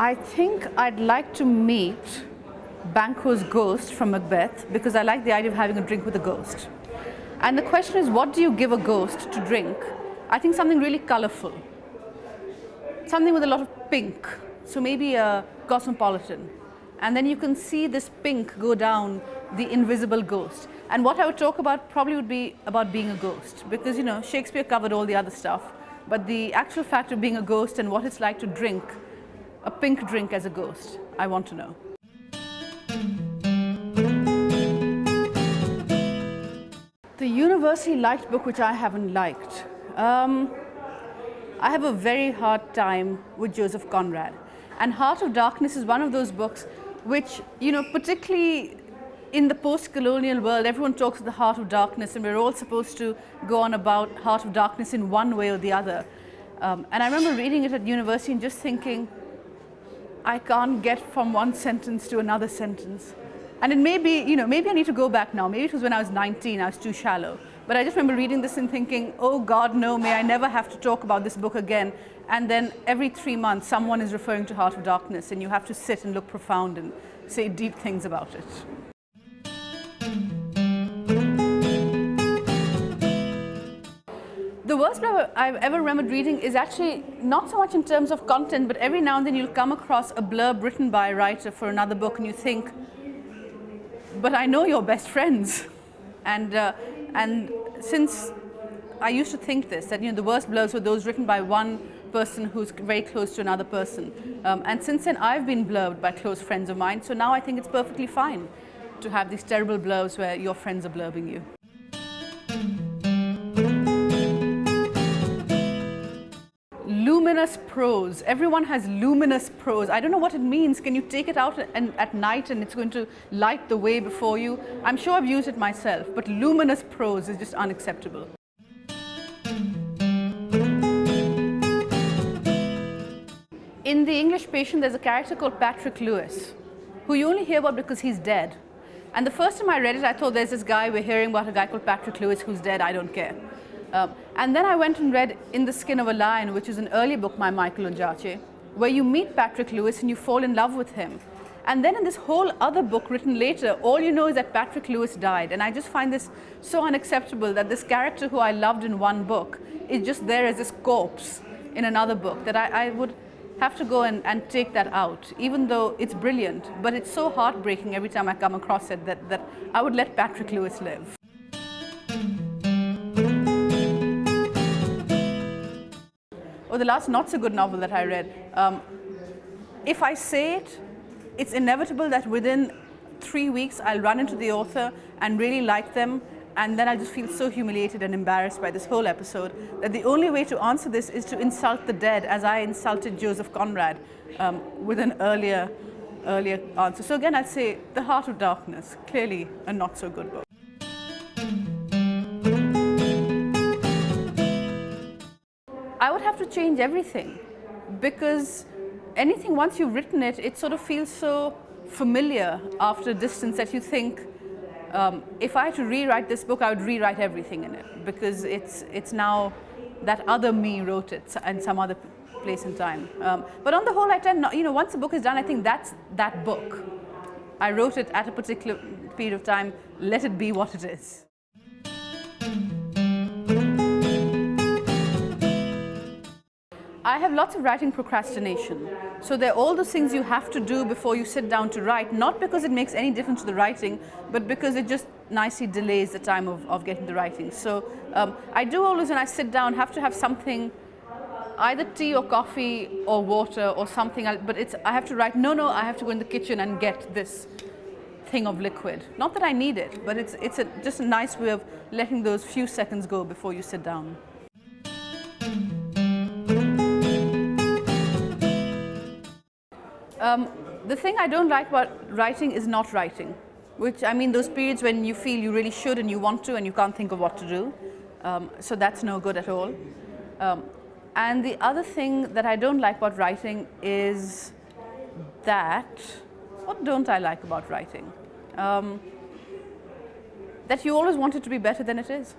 I think I'd like to meet Banquo's ghost from Macbeth because I like the idea of having a drink with a ghost. And the question is, what do you give a ghost to drink? I think something really colorful, something with a lot of pink. So maybe a cosmopolitan. And then you can see this pink go down the invisible ghost. And what I would talk about probably would be about being a ghost, because Shakespeare covered all the other stuff, but the actual fact of being a ghost and what it's like to drink a pink drink as a ghost, I want to know. The universally liked book which I haven't liked. I have a very hard time with Joseph Conrad. And Heart of Darkness is one of those books which, particularly in the post-colonial world, everyone talks of the Heart of Darkness, and we're all supposed to go on about Heart of Darkness in one way or the other. And I remember reading it at university and just thinking, I can't get from one sentence to another sentence. And it may be, maybe I need to go back now. Maybe it was when I was 19, I was too shallow. But I just remember reading this and thinking, oh God, no, may I never have to talk about this book again. And then every 3 months, someone is referring to Heart of Darkness, and you have to sit and look profound and say deep things about it. The worst blurb I've ever remembered reading is actually not so much in terms of content, but every now and then you'll come across a blurb written by a writer for another book, and you think, but I know you're best friends. And since I used to think this, that the worst blurbs were those written by one person who's very close to another person. And since then, I've been blurbed by close friends of mine, so now I think it's perfectly fine to have these terrible blurbs where your friends are blurbing you. Luminous prose. Everyone has luminous prose. I don't know what it means. Can you take it out at night and it's going to light the way before you? I'm sure I've used it myself, but luminous prose is just unacceptable. In The English Patient, there's a character called Patrick Lewis, who you only hear about because he's dead. And the first time I read it, I thought, there's this guy, we're hearing about a guy called Patrick Lewis who's dead, I don't care. And then I went and read In the Skin of a Lion, which is an early book by Michael Ondaatje, where you meet Patrick Lewis and you fall in love with him. And then in this whole other book written later, all you know is that Patrick Lewis died. And I just find this so unacceptable, that this character who I loved in one book is just there as this corpse in another book, that I would have to go and take that out, even though it's brilliant. But it's so heartbreaking every time I come across it that I would let Patrick Lewis live. Or the last not so good novel that I read. If I say it, it's inevitable that within 3 weeks I'll run into the author and really like them, and then I just feel so humiliated and embarrassed by this whole episode that the only way to answer this is to insult the dead, as I insulted Joseph Conrad with an earlier answer. So again, I'd say The Heart of Darkness, clearly a not so good book. I would have to change everything, because anything, once you've written it, it sort of feels so familiar after a distance that you think, if I had to rewrite this book, I would rewrite everything in it, because it's now that other me wrote it in some other place and time. But on the whole, I tend not, once a book is done, I think that's that book. I wrote it at a particular period of time, let it be what it is. I have lots of writing procrastination. So there are all those things you have to do before you sit down to write, not because it makes any difference to the writing, but because it just nicely delays the time of getting the writing. So I do always, when I sit down, have to have something, either tea or coffee or water or something, but I have to write, no, I have to go in the kitchen and get this thing of liquid. Not that I need it, but it's just a nice way of letting those few seconds go before you sit down. The thing I don't like about writing is not writing, which, those periods when you feel you really should and you want to and you can't think of what to do. So that's no good at all. And the other thing that I don't like about writing is that, what don't I like about writing? That you always want it to be better than it is.